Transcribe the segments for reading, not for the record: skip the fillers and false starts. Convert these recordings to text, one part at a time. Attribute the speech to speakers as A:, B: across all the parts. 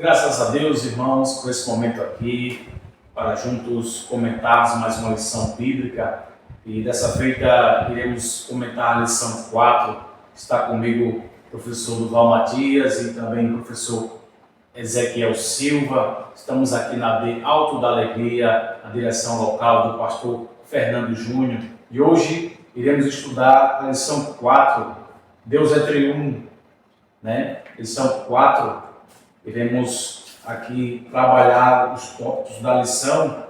A: Graças a Deus, irmãos, por esse momento aqui, para juntos comentarmos mais uma lição bíblica. E dessa feita iremos comentar a lição 4. Está comigo o professor Duval Matias e também o professor Ezequiel Silva. Estamos aqui na Alto da Alegria, na direção local do pastor Fernando Júnior. E hoje iremos estudar a lição 4, Deus é triuno, né? Lição 4. Iremos aqui trabalhar os tópicos da lição,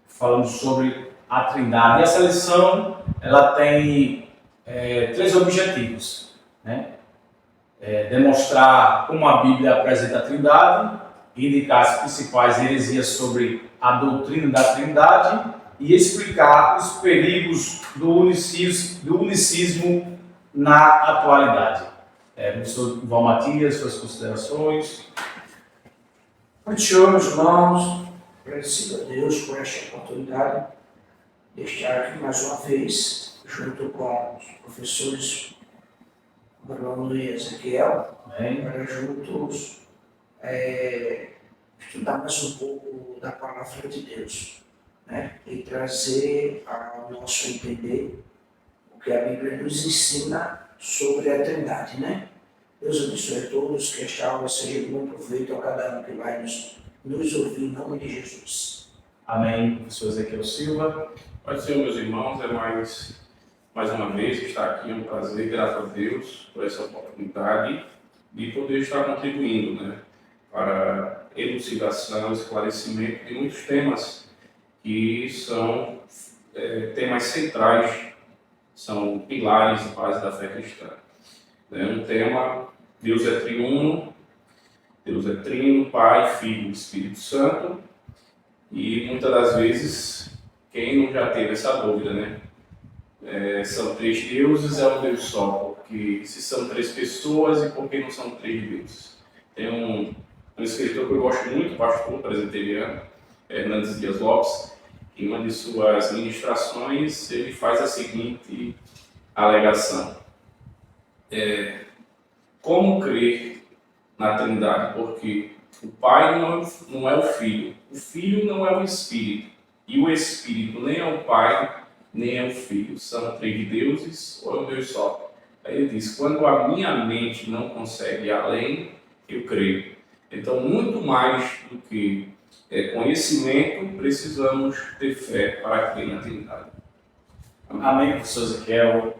A: falando sobre a Trindade. E essa lição, ela tem três objetivos, né? Demonstrar como a Bíblia apresenta a Trindade, indicar as principais heresias sobre a doutrina da Trindade e explicar os perigos do unicismo na atualidade. Professor Duval Matias, suas considerações.
B: Muito senhor, meus irmãos, agradecido a Deus por esta oportunidade de estar aqui mais uma vez, junto com os professores Bruno e Ezequiel, para juntos estudar mais um pouco da palavra de Deus, né? E trazer ao nosso entender o que a Bíblia nos ensina sobre a Trindade, né? Deus abençoe a todos, que esta aula seja de bom proveito a cada um que vai nos ouvir, em nome de Jesus.
A: Amém. Professor Ezequiel Silva.
C: Pode ser, meus irmãos, mais uma vez estar aqui, é um prazer, graças a Deus, por essa oportunidade de poder estar contribuindo, né, para a elucidação, esclarecimento de muitos temas que são temas centrais, são pilares e bases da fé cristã. Um tema, Deus é triuno, Deus é trino, Pai, Filho e Espírito Santo. E muitas das vezes, quem não já teve essa dúvida, né? São três deuses, é um Deus só, porque se são três pessoas e por que não são três deuses? Tem um escritor que eu gosto muito, pastor presbiteriano, Hernandes Dias Lopes. Em uma de suas ministrações, ele faz a seguinte alegação. Como crer na Trindade? Porque o Pai não é o Filho não é o Espírito, e o Espírito nem é o Pai, nem é o Filho. São três deuses ou é um Deus só? Aí ele diz, quando a minha mente não consegue ir além, eu creio. Então, muito mais do que conhecimento, precisamos ter fé para crer na Trindade.
A: Amém, professor Ezequiel.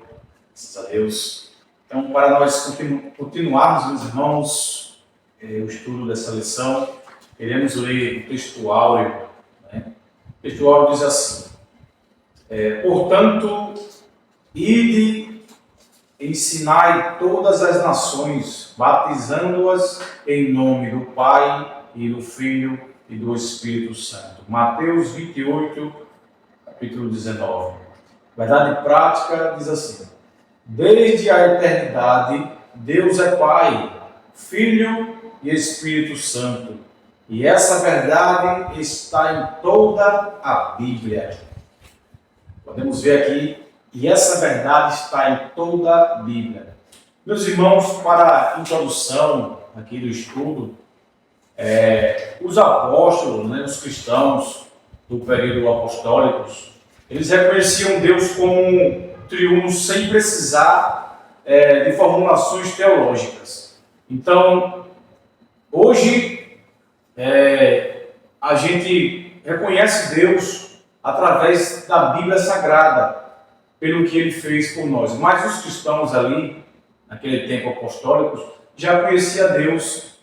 A: Graças a Deus. Então, para nós continuarmos, meus irmãos, o estudo dessa lição, queremos ler o texto áureo. Né? O texto áureo diz assim: portanto, ide, ensinai todas as nações, batizando-as em nome do Pai e do Filho e do Espírito Santo. Mateus 28, capítulo 19. Verdade prática diz assim: desde a eternidade, Deus é Pai, Filho e Espírito Santo. E essa verdade está em toda a Bíblia. Podemos ver aqui, e essa verdade está em toda a Bíblia. Meus irmãos, para a introdução aqui do estudo, os apóstolos, né, os cristãos do período apostólico, eles reconheciam Deus como triuno sem precisar de formulações teológicas. Então, hoje, a gente reconhece Deus através da Bíblia Sagrada, pelo que Ele fez por nós. Mas os cristãos ali, naquele tempo apostólico, já conheciam Deus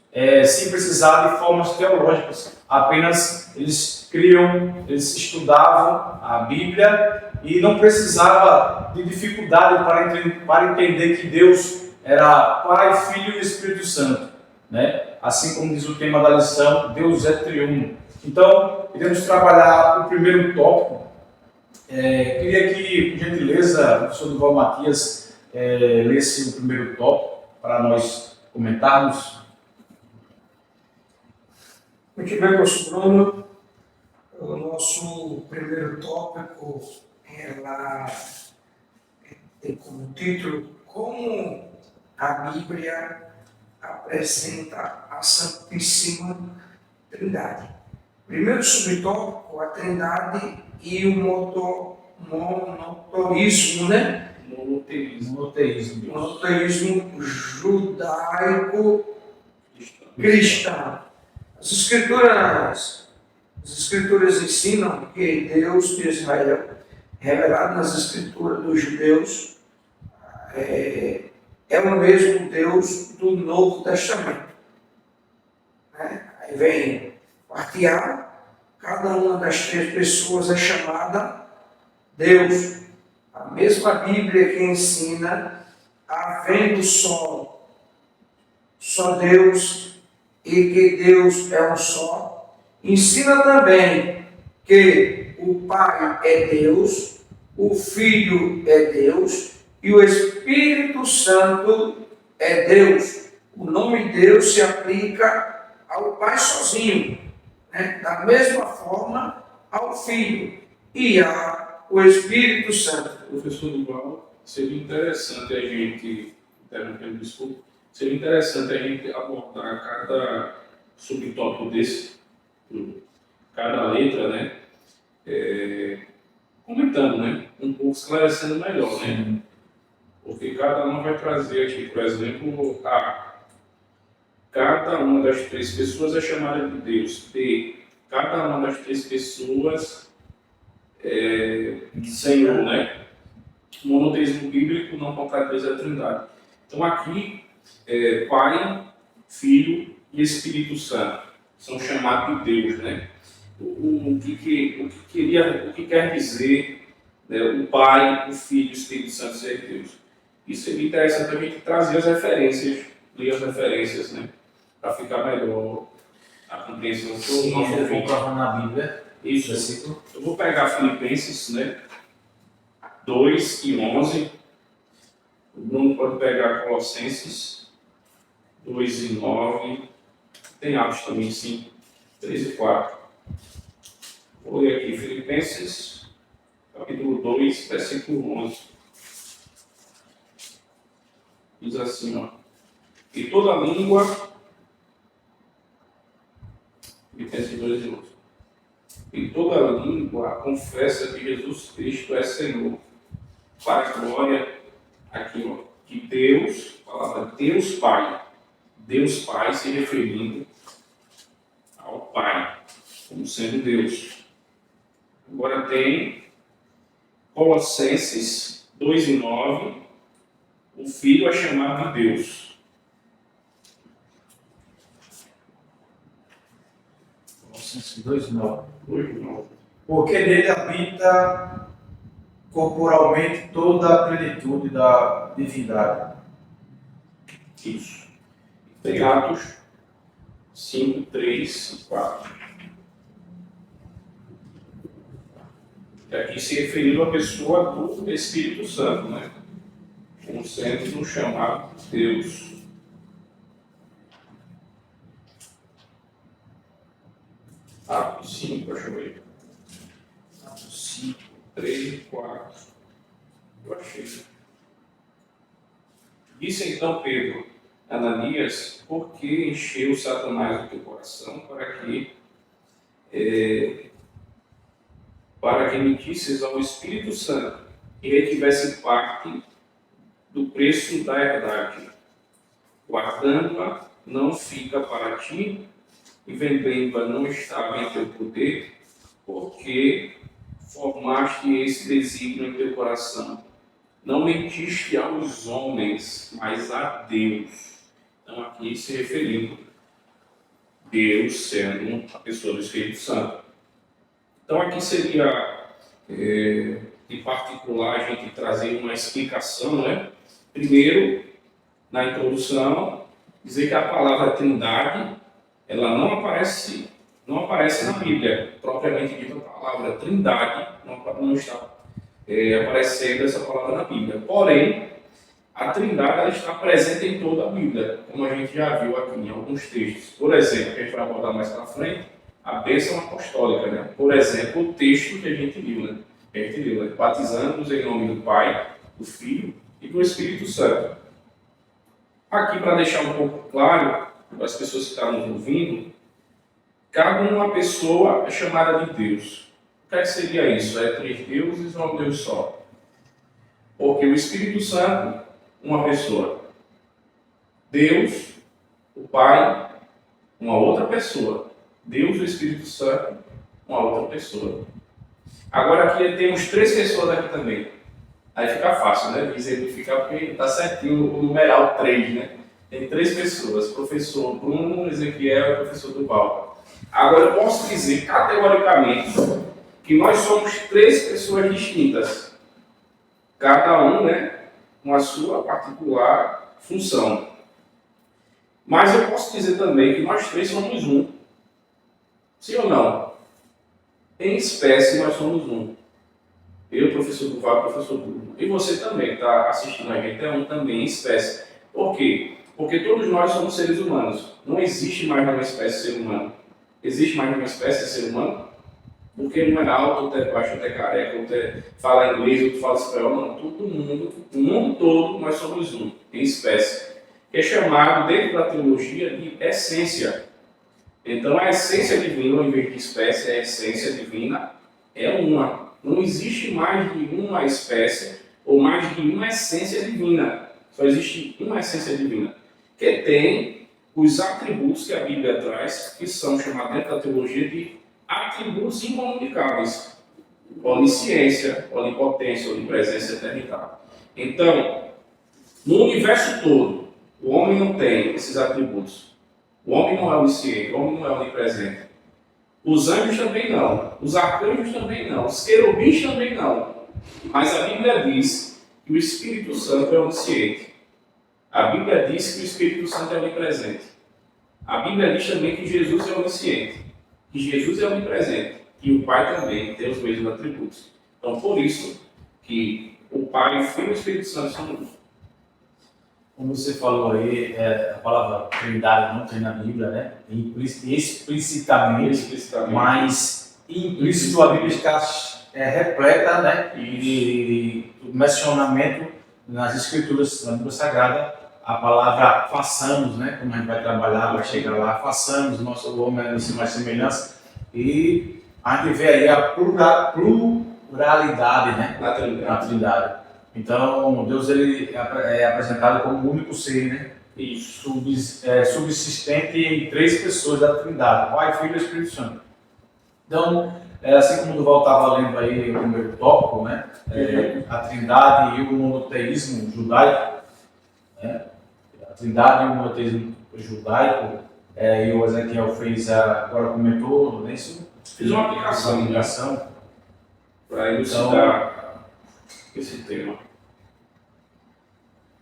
A: sem precisar de formas teológicas. Apenas eles criam, eles estudavam a Bíblia e não precisava de dificuldade para entender que Deus era Pai, Filho e Espírito Santo, né? Assim como diz o tema da lição, Deus é triuno. Então, iremos trabalhar o primeiro tópico. Queria que, por gentileza, o professor Duval Matias lesse o primeiro tópico para nós comentarmos.
B: Muito bem, professor Bruno. O nosso primeiro tópico tem como título Como a Bíblia apresenta a a Santíssima Trindade. Primeiro subtópico, a Trindade e o monoteísmo, né?
A: Monoteísmo.
B: Monoteísmo judaico-cristão. As escrituras ensinam que Deus de Israel, revelado nas escrituras dos judeus, é o mesmo Deus do Novo Testamento. Né? Aí vem partilhar, cada uma das três pessoas é chamada Deus. A mesma Bíblia que ensina, havendo só Deus e que Deus é um só, ensina também que o Pai é Deus, o Filho é Deus e o Espírito Santo é Deus. O nome Deus se aplica ao Pai sozinho, né? Da mesma forma ao Filho e ao Espírito Santo.
C: Professor Duval, seria interessante a gente, interrompendo, desculpa, seria interessante a gente abordar cada subtópico desse, cada letra, né? Comentando, né? Um pouco esclarecendo melhor, né? Porque cada uma vai trazer aqui, por exemplo, cada uma das três pessoas é chamada de Deus. B, cada uma das três pessoas é Senhor, né? O monoteísmo bíblico não contradiz a Trindade. Então aqui, Pai, Filho e Espírito Santo são chamados de Deus, né? O que quer dizer, né, o Pai, o Filho e o Espírito Santo ser Deus? Isso seria interessante a gente trazer as referências, ler as referências, né? Para ficar melhor a compreensão do
A: Sim,
C: nosso
A: eu vou
C: ouvinte.
A: provar na Bíblia.
C: Isso.
A: Versículo.
C: Eu vou pegar Filipenses, né? 2 e 11. O Bruno pode pegar Colossenses 2 e 9. Tem Atos também, 5, 3 e 4. Vou ler aqui Filipenses, capítulo 2, versículo 11. Diz assim, ó. E toda língua... Filipenses 2 e 11. E toda língua confessa que Jesus Cristo é Senhor, para a glória, aqui, ó, que Deus, a palavra Deus Pai se referindo ao Pai, como sendo Deus. Agora tem Colossenses 2 e 9, o Filho é chamado de Deus.
A: Colossenses 2:9.
C: 2 e 9.
A: Porque nele habita corporalmente toda a plenitude da divindade.
C: Isso. Tem Atos 5, 3 e 4. E aqui se referindo à pessoa do Espírito Santo, né? Como sendo um chamado Deus. Atos 5, deixa eu ver. Atos 5, 3 e 4. Eu achei. Disse então Pedro: Ananias, por que encheu Satanás o teu coração para que mentisses ao Espírito Santo e retivesse parte do preço da herdade, guardando-a não fica para ti e vendendo-a não estava em teu poder, porque formaste esse desígnio em teu coração. Não mentiste aos homens, mas a Deus. Então, aqui se referindo a Deus sendo a pessoa do Espírito Santo. Então, aqui seria, em particular, a gente trazer uma explicação, né? Primeiro, na introdução, dizer que a palavra Trindade, ela não aparece na Bíblia, propriamente dita. A palavra Trindade não está aparecendo essa palavra na Bíblia. Porém, a Trindade ela está presente em toda a Bíblia, como a gente já viu aqui em alguns textos. Por exemplo, que a gente vai abordar mais para frente, a bênção apostólica, né? Por exemplo, o texto que a gente viu, né? Batizando-nos em nome do Pai, do Filho e do Espírito Santo. Aqui, para deixar um pouco claro, para as pessoas que estão nos ouvindo, cada uma pessoa é chamada de Deus. O que é que seria isso? É 3 deuses ou um Deus só? Porque o Espírito Santo, uma pessoa. Deus, o Pai, uma outra pessoa. Deus, o Espírito Santo, uma outra pessoa. Agora aqui temos 3 pessoas aqui também. Aí fica fácil, né? De exemplificar, porque está certinho o numeral 3, né? Tem 3 pessoas, professor Bruno, Ezequiel e professor Duval. Agora eu posso dizer categoricamente que nós somos 3 pessoas distintas. Cada um, né, com a sua particular função. Mas eu posso dizer também que nós 3 somos um. Sim ou não? Em espécie nós somos um. Eu, professor Duval, professor Bruno. E você também está assistindo a gente, é um também em espécie. Por quê? Porque todos nós somos seres humanos. Não existe mais uma espécie de ser humano. Existe mais uma espécie de ser humano? Porque não é alto, outro é baixo, outro é careca, outro fala inglês, outro fala espanhol. Não, todo mundo, o mundo todo, nós somos um, em espécie. É chamado, dentro da teologia, de essência. Então, a essência divina, ao invés de espécie, a essência divina é uma. Não existe mais de uma espécie ou mais de uma essência divina. Só existe uma essência divina, que tem os atributos que a Bíblia traz, que são chamados dentro da teologia de atributos incomunicáveis. Onisciência, onipotência, onipresença, eternidade. Então, no universo todo, o homem não tem esses atributos. O homem não é onisciente, o homem não é onipresente. Os anjos também não, os arcanjos também não, os querubins também não. Mas a Bíblia diz que o Espírito Santo é onisciente. A Bíblia diz que o Espírito Santo é onipresente. A Bíblia diz também que Jesus é onisciente, que Jesus é onipresente, e o Pai também tem os mesmos atributos. Então, por isso que o Pai, o Filho e o Espírito Santo são um.
A: Como você falou aí, a palavra trindade não tem na Bíblia, né? Explicitamente, mas implícito a Bíblia está repleta, né? De mencionamento nas Escrituras, na Bíblia Sagrada, a palavra façamos, né? Como a gente vai trabalhar, vai chegar lá, façamos, nosso homem é mais semelhança, e a gente vê aí a pluralidade, né? Na Trindade. Então, Deus ele é apresentado como o único ser, né? E subsistente em 3 pessoas da Trindade, Pai, Filho e Espírito Santo. Então, assim como o Duval estava lendo aí o primeiro tópico, né? A Trindade e o monoteísmo judaico, né? A Trindade e o monoteísmo judaico, e o Ezequiel agora comentou, né? Isso?
C: Fiz uma aplicação para elucidar esse tema.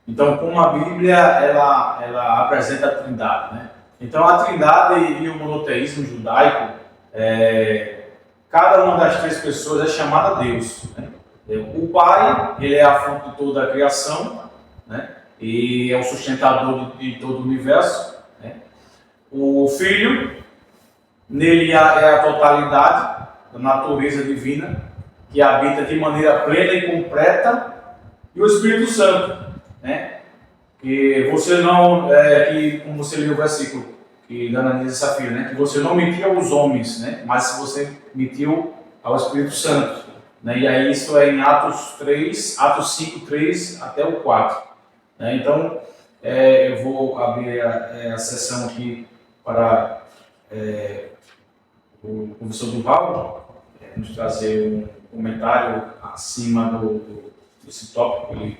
C: Então,
A: como a Bíblia ela apresenta a Trindade, né? Então, a Trindade e o monoteísmo judaico, cada uma das 3 pessoas é chamada Deus, né? O Pai, ele é a fonte de toda a criação, né? E é o sustentador de todo o universo, né? O Filho, nele é a totalidade da natureza divina, que habita de maneira plena e completa, e o Espírito Santo, né? Que você não, que, como você leu o versículo, que da Ananias e Safira, né? Que você não mentiu aos homens, né? Mas você mentiu ao Espírito Santo, né? E aí isso é em Atos 5, 3 até o 4. Né? Então, eu vou abrir a sessão aqui para o professor Duval nos trazer um comentário acima desse tópico que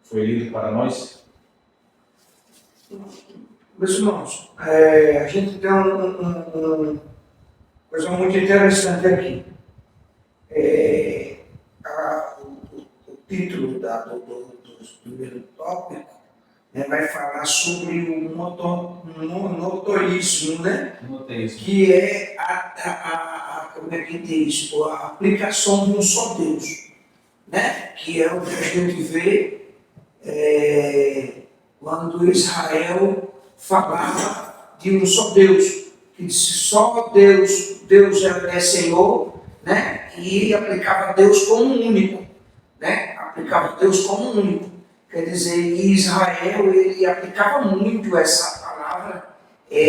A: foi lido para nós.
B: Meus irmãos, a gente tem uma coisa muito interessante aqui. O título do primeiro tópico, né, vai falar sobre o monoteísmo, né? Que é como é que diz? A aplicação de um só Deus, né? Que é o que a gente vê quando Israel falava de um só Deus, que disse só Deus é Senhor, né? E aplicava Deus como único, né? Aplicava Deus como único. Quer dizer, Israel ele aplicava muito essa palavra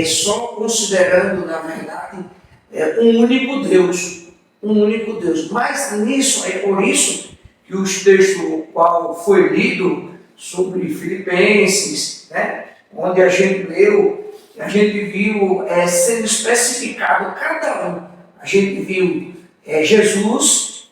B: só considerando, na verdade, um único Deus. Um único Deus. Mas nisso, é por isso que os textos, o qual foi lido sobre Filipenses, né, onde a gente leu, a gente viu sendo especificado cada um. A gente viu Jesus,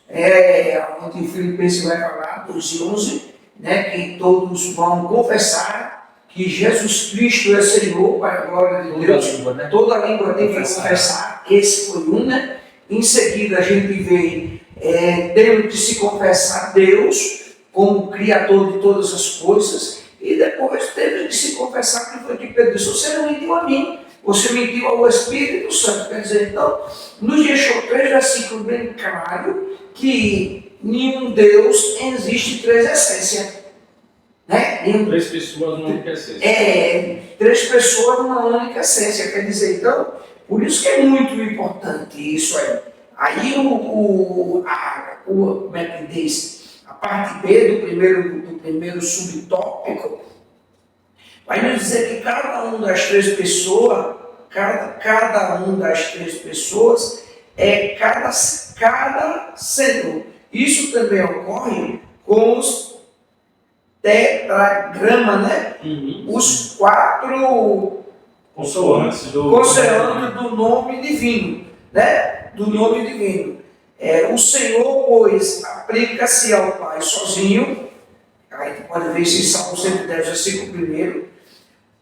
B: onde Filipenses vai falar, 12:11, né, que todos vão confessar que Jesus Cristo é Senhor, para a glória de Deus.
A: Língua, né?
B: Toda língua tem que confessar. Esse foi um, né? Em seguida, a gente vê tendo que se confessar Deus como Criador de todas as coisas, e depois teve que se confessar que foi que Pedro disse: você não mentiu a mim, você mentiu ao Espírito Santo. Quer dizer, então, nos deixou 3 versículos bem claros que nenhum Deus existe 3 essências. Né?
C: 3 pessoas numa única essência.
B: 3 pessoas numa única essência. Quer dizer, então, por isso que é muito importante isso aí. Aí, como é que diz? A parte B do primeiro subtópico vai nos dizer que cada um das 3 pessoas, cada um das 3 pessoas é cada Senhor. Isso também ocorre com os tetragrama, né? Os 4
A: Consoantes
B: do nome divino, né? Do nome divino. O Senhor, pois, aplica-se ao Pai sozinho. A gente pode ver isso em Salmo 110, versículo 1.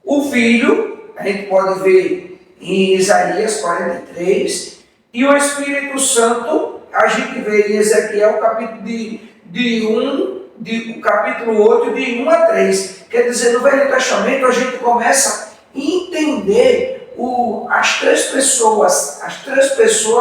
B: O Filho, a gente pode ver em Isaías 43. E o Espírito Santo, a gente vê em Ezequiel, capítulo 8, de 1 a 3. Quer dizer, no Velho Testamento a gente começa a entender as três pessoas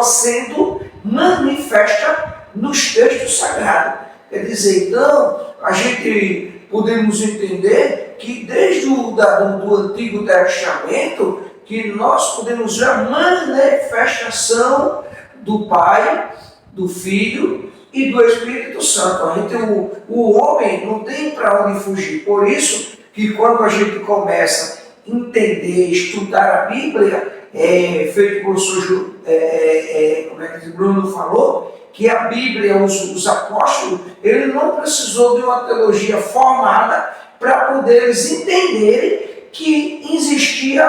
B: sendo manifestas nos textos sagrados. Quer dizer, então, a gente podemos entender que desde do Antigo Testamento, que nós podemos ver a manifestação do Pai, do Filho e do Espírito Santo. O homem não tem para onde fugir. Por isso que quando a gente começa a entender, estudar a Bíblia, feito o professor Bruno falou, que a Bíblia, os apóstolos, ele não precisou de uma teologia formada para poder eles entenderem que existia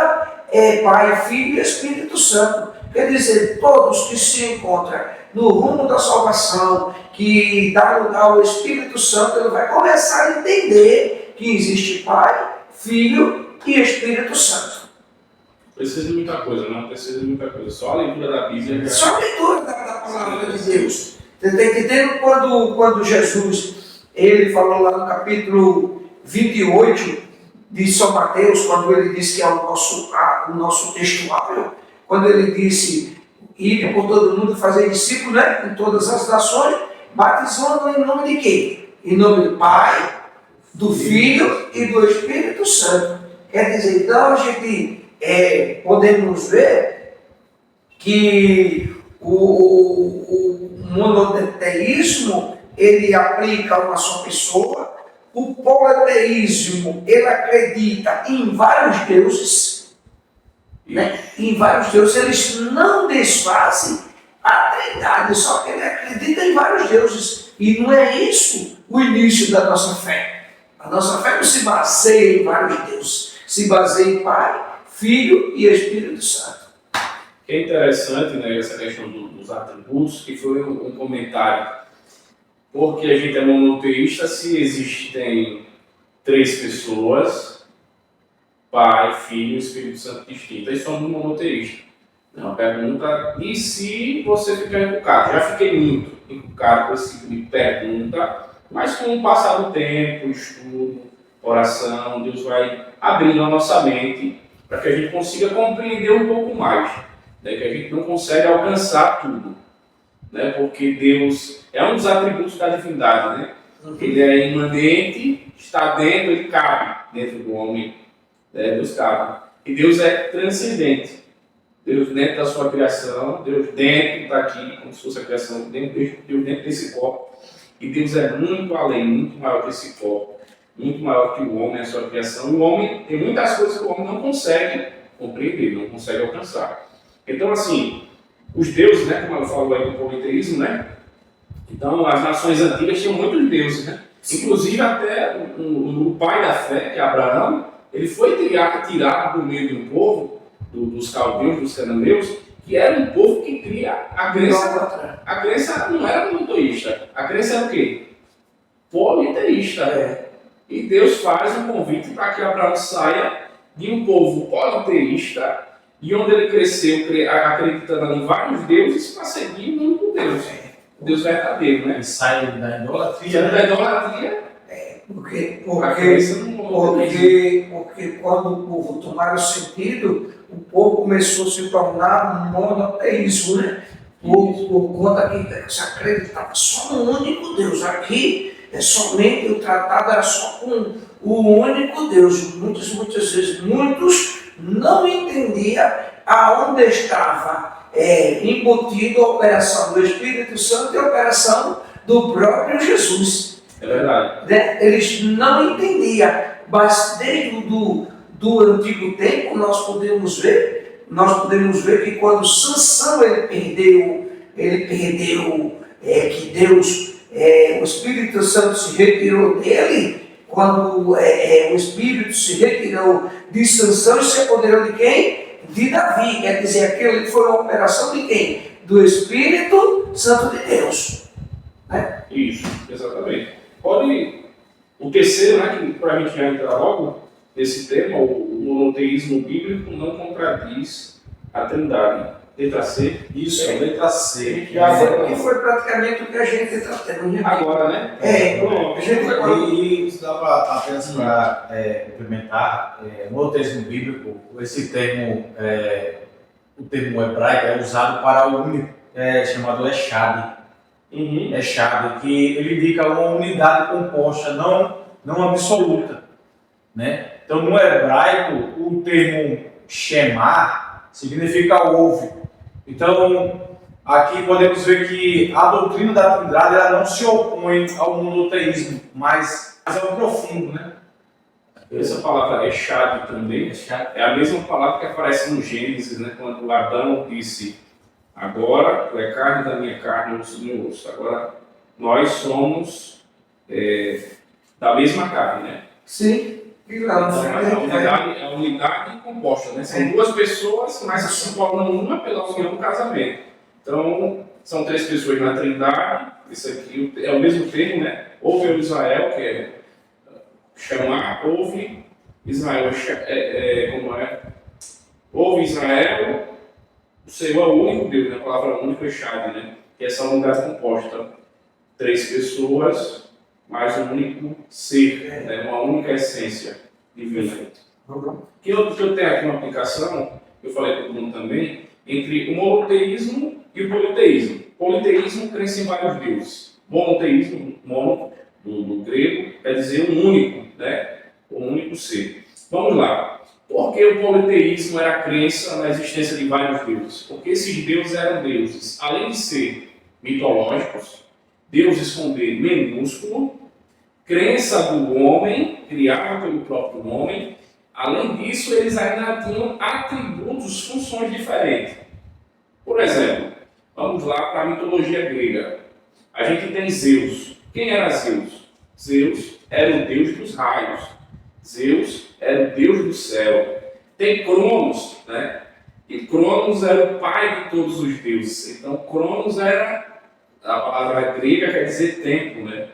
B: Pai, Filho e Espírito Santo. Quer dizer, todos que se encontram no rumo da salvação, que dá lugar ao Espírito Santo, ele vai começar a entender que existe Pai, Filho e Espírito Santo.
C: Precisa de muita coisa, não precisa de muita coisa. Só a leitura da Bíblia.
B: Só a leitura da palavra de Deus. Você está entendendo quando Jesus, ele falou lá no capítulo 28 de São Mateus, quando ele disse que é o nosso textuário, quando ele disse: ir por todo mundo e fazer discípulos, né, em todas as nações, batizando em nome de quem? Em nome do Pai, do Filho e do Espírito Santo. Quer dizer, então a gente podemos ver que o monoteísmo ele aplica uma só pessoa. O politeísmo ele acredita em vários deuses, né? Em vários deuses. Eles não desfazem a Trindade, só que ele acredita em vários deuses. E não é isso o início da nossa fé. A nossa fé não se baseia em vários deuses, se baseia em Pai, Filho e Espírito Santo.
C: Que é interessante, né, essa questão dos atributos, que foi um comentário. Porque a gente é monoteísta se existem 3 pessoas, Pai, Filho e Espírito Santo distintas, e somos monoteístas. É uma pergunta, e se você ficar encucado? Já fiquei muito encucado com esse tipo de pergunta, mas com o passar do tempo, estudo, oração, Deus vai abrindo a nossa mente para que a gente consiga compreender um pouco mais, né? Que a gente não consegue alcançar tudo, né? Porque Deus é um dos atributos da divindade, né? Ele é imanente, está dentro, ele cabe dentro do homem, né? Deus cabe. E Deus é transcendente. Deus dentro da sua criação, Deus dentro está aqui, como se fosse a criação, Deus dentro desse corpo. E Deus é muito além, muito maior que esse corpo, muito maior que o homem, a sua criação. O homem tem muitas coisas que o homem não consegue compreender, não consegue alcançar. Então, assim, os deuses, né, como ela falou aí do politeísmo, né? Então, as nações antigas tinham muitos deuses, né? Inclusive, até o pai da fé, que é Abraão, ele foi tirado do meio de um povo, dos caldeus, dos cananeus, que era um povo que cria a crença. A crença não era monoteísta. A crença era o quê? Politeísta. E Deus faz um convite para que Abraão saia de um povo politeísta e onde ele cresceu acreditando em vários deuses para seguir um único Deus. O Deus verdadeiro, né?
A: E sai da idolatria.
C: Saindo da idolatria.
B: Porque quando o povo tomaram sentido, o povo começou a se tornar monoteísmo, né? Por conta que se acreditava só no único Deus. Aqui é somente o tratado era só com o único Deus. Muitas vezes, muitos não entendiam aonde estava embutido a operação do Espírito Santo e a operação do próprio Jesus.
C: É verdade.
B: Né? Eles não entendiam, mas desde do antigo tempo nós podemos ver que quando Sansão ele perdeu que Deus, o Espírito Santo se retirou dele, quando o Espírito se retirou de Sansão e se apoderou de quem? De Davi, quer dizer, aquilo foi uma operação de quem? Do Espírito Santo de Deus. Né?
C: Isso, exatamente. O terceiro, né, que para a gente já entrar logo nesse tema, o monoteísmo bíblico não contradiz a Trindade. Letra C.
A: Isso, letra C.
B: Que foi praticamente o que a gente está tendo.
C: Agora, né?
B: A gente
A: E dá apenas para implementar no monoteísmo bíblico, esse termo, o termo hebraico é usado para o único, chamado Echad. Echad, que ele indica uma unidade composta, não absoluta. Né? Então, no hebraico, o termo Shema significa ouve. Então, aqui podemos ver que a doutrina da Trindade ela não se opõe ao monoteísmo, mas é o profundo, né?
C: Essa palavra Echad também é a mesma palavra que aparece no Gênesis, né? Quando Adão disse: agora tu é carne da minha carne, osso do meu osso. Agora nós somos da mesma carne, né?
B: Sim.
C: Então, a unidade composta, né? São duas pessoas, mas se tornam uma pela união do casamento. Então, são três pessoas na Trindade. Isso aqui é o mesmo termo, né? Ouve o Israel, que é chamar, ouve Israel, como é? Ouve Israel, o Senhor é o único Deus, né? A palavra único é chave, né? Que é essa unidade composta. Três pessoas, mais um único ser, né? Uma única essência divina. Que eu tenho aqui uma aplicação, eu falei para o Bruno também, entre o monoteísmo e o politeísmo. Politeísmo cresce em vários deuses. Monoteísmo, mono, do grego, quer dizer um único, né? Um único ser. Vamos lá. Por que o politeísmo era a crença na existência de vários deuses? Porque esses deuses eram deuses, além de ser mitológicos, deuses com D minúsculo, crença do homem, criada pelo próprio homem. Além disso, eles ainda tinham atributos, funções diferentes. Por exemplo, vamos lá para a mitologia grega. A gente tem Zeus. Quem era Zeus? Zeus era o deus dos raios. Zeus era o deus do céu. Tem Cronos, né? E Cronos era o pai de todos os deuses. Então, Cronos era, a palavra grega quer dizer tempo, né?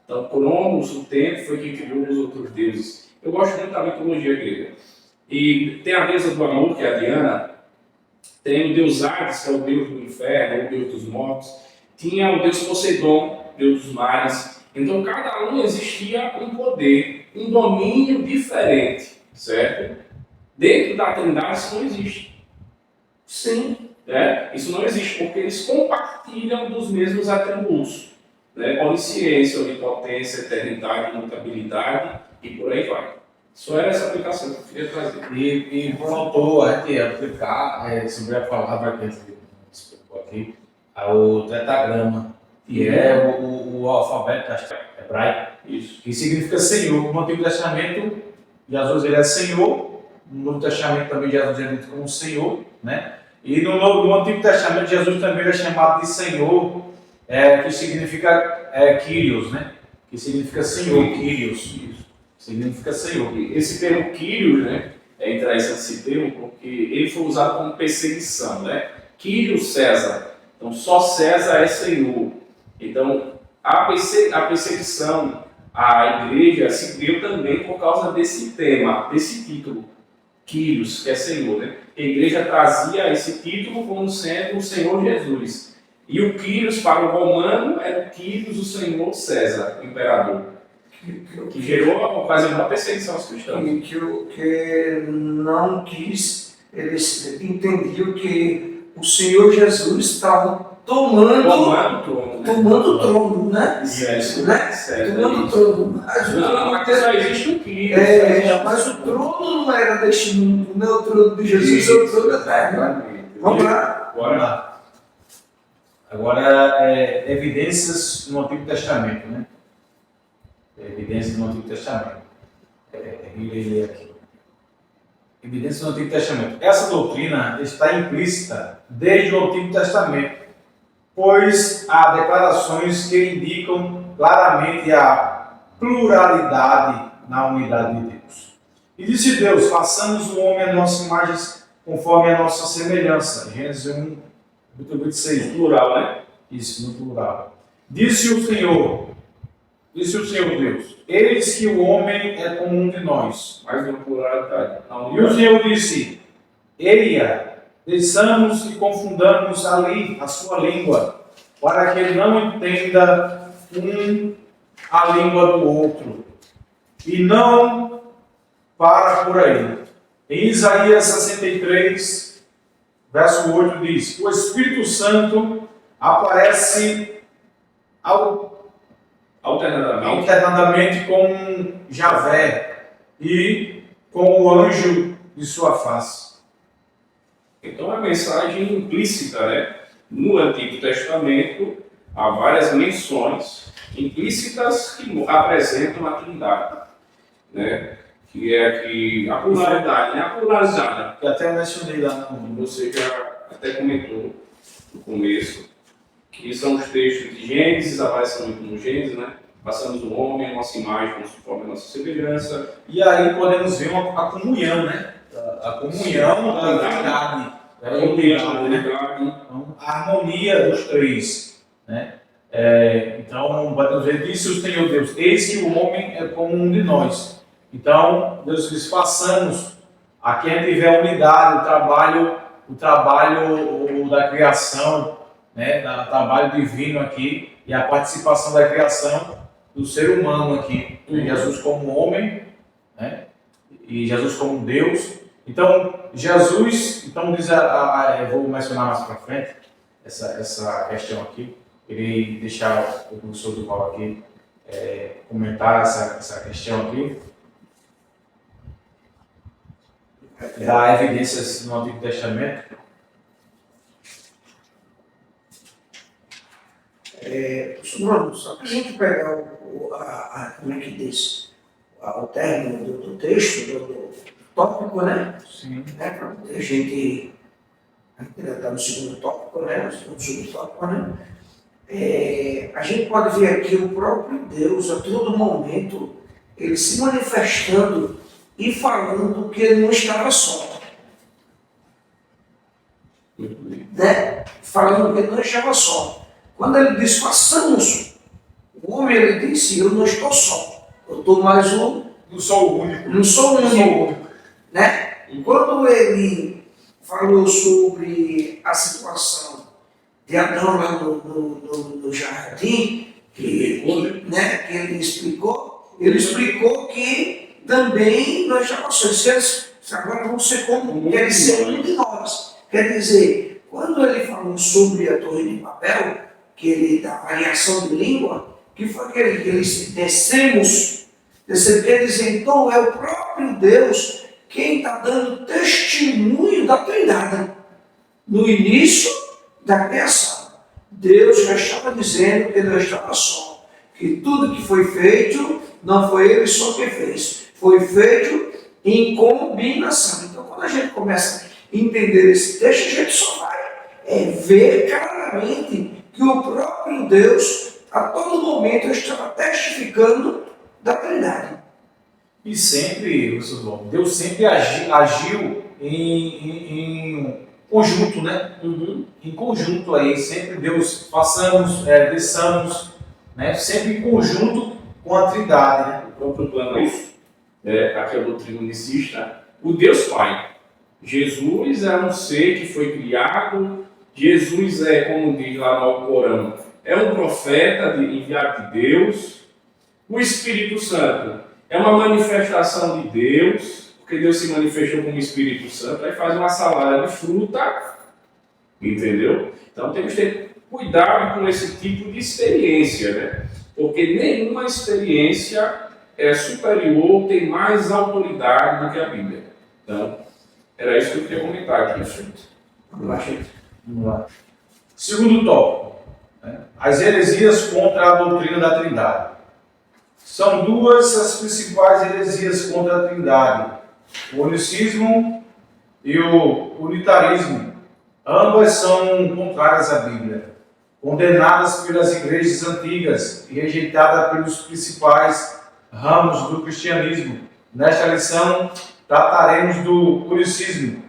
C: Então, Cronos, o tempo, foi quem criou os outros deuses. Eu gosto muito da mitologia grega. E tem a deusa do amor, que é a Diana. Tem o deus Hades, que é o deus do inferno, o deus dos mortos. Tinha o deus Poseidon, deus dos mares. Então, cada um existia um poder, um domínio diferente, certo? Dentro da Trindade isso não existe.
B: Sim.
C: Isso não existe, porque eles compartilham dos mesmos atributos. Onisciência, onipotência, eternidade, imutabilidade e por aí vai. Só era essa aplicação que eu queria trazer.
A: E faltou a gente aplicar sobre a palavra que a gente explicou aqui, o tetragrama, que é o alfabeto hebraico,
C: Isso.
A: que significa Senhor. No Antigo Testamento, Jesus ele é Senhor, No Novo Testamento também Jesus é dito como Senhor, né? E no Antigo Testamento Jesus também é chamado de Senhor, que significa Kyrios, né? Que significa Senhor, Kyrios. Significa Senhor.
C: Esse termo Kyrios, né? É interessante esse termo porque ele foi usado como perseguição, né? Kyrios César. Então só César é Senhor. Então a perseguição à igreja se deu também por causa desse tema, desse título. Kyrios, que é Senhor, né? A igreja trazia esse título como sendo o Senhor Jesus. E o Kyrios para o romano era o Kyrios, o Senhor César, o imperador. Que gerou ocasionou a perseguição aos cristãos.
B: Que não quis, eles entendiam que o Senhor Jesus estava tomando o trono, né?
C: Isso,
B: né? Tomando o trono.
C: Mas só existe um Kyrios.
B: Mas o trono não era deste mundo, né? O trono de Jesus é o trono da terra. Vamos lá.
A: Vamos lá. Agora, evidências no Antigo Testamento, né? Evidências no Antigo Testamento. Irei ler aqui. Evidências no Antigo Testamento. Essa doutrina está implícita desde o Antigo Testamento, pois há declarações que indicam claramente a pluralidade na unidade de Deus. E disse Deus: façamos o homem a nossa imagem conforme a nossa semelhança. Gênesis 1, 26.
C: Plural, né?
A: Isso, no plural. Disse o Senhor Deus: eis que o homem é como um de nós.
C: Mais uma pluralidade.
A: E o Senhor disse: eia, desçamos e confundamos ali a sua língua, para que ele não entenda a língua do outro. E não para por aí. Em Isaías 63, verso 8 diz: o Espírito Santo aparece alternadamente com Javé e com o anjo de sua face.
C: Então a mensagem implícita, né? No Antigo Testamento há várias menções implícitas que apresentam a Trindade, né? Que é aqui a pluralidade, né? A pluralizada.
A: Que até mencionei lá no...
C: Você já até comentou no começo, que são os textos de Gênesis, aparecem muito no Gênesis, né? Passamos o homem, a nossa imagem, conforme a nossa semelhança.
A: E aí podemos ver a comunhão, né? A comunhão da unidade. Então, a harmonia dos três, né? Então, podemos ver, disse o Senhor Deus: eis que o homem é como um de nós. Então, Deus diz: façamos, aqui a gente vê a unidade, o trabalho da criação, né? O trabalho divino aqui e a participação da criação do ser humano aqui. Jesus como homem, né? E Jesus como Deus. Então, Jesus, diz eu vou mencionar mais para frente essa questão aqui. Irei deixar o professor Duval aqui comentar essa questão aqui. Dar evidências no Antigo Testamento.
B: Bruno, só para a gente pegar como é que diz, o término do texto, do tópico, né?
A: Sim.
B: Né? Para a gente ainda está no segundo tópico, né? No segundo subtópico, né? A gente pode ver aqui o próprio Deus a todo momento, ele se manifestando e falando que ele não estava só. Né? Falando que ele não estava só. Quando ele diz façamos, o homem ele disse: eu não estou só, eu estou mais um.
A: Não sou o único.
B: Não sou o único. Né? E quando ele falou sobre a situação de Adão lá no jardim, que ele explicou que também nós já passamos, agora vamos ser como quer ser um de nós. Quer dizer, quando ele falou sobre a Torre de Babel, da variação de língua, que foi que ele descemos, quer dizer, então é o próprio Deus quem está dando testemunho da Trindade. No início da criação, Deus já estava dizendo que ele não estava só, que tudo que foi feito, não foi ele só que fez, foi feito em combinação. Então, quando a gente começa a entender esse texto, a gente só vai ver claramente que o próprio Deus, a todo momento, estava testificando da Trindade.
A: E sempre, Deus sempre agiu em conjunto, né? Em conjunto aí, sempre Deus façamos, desçamos, né? Sempre em conjunto com a Trindade, né?
C: O próprio plano é isso, aqui é a doutrina unicista, o Deus Pai. Jesus é um ser que foi criado, Jesus é, como diz lá no Alcorão, é um profeta enviado de Deus. O Espírito Santo é uma manifestação de Deus, porque Deus se manifestou como Espírito Santo, aí faz uma salada de fruta, entendeu? Então temos que ter cuidado com esse tipo de experiência, né? Porque nenhuma experiência é superior, tem mais autoridade do que a Bíblia. Então, era isso que eu queria comentar aqui, gente.
B: Vamos lá, gente.
A: Vamos lá. Segundo tópico, né? As heresias contra a doutrina da Trindade. São duas as principais heresias contra a Trindade: o unicismo e o unitarismo. Ambas são contrárias à Bíblia, condenadas pelas igrejas antigas e rejeitadas pelos principais ramos do cristianismo. Nesta lição, trataremos do unicismo.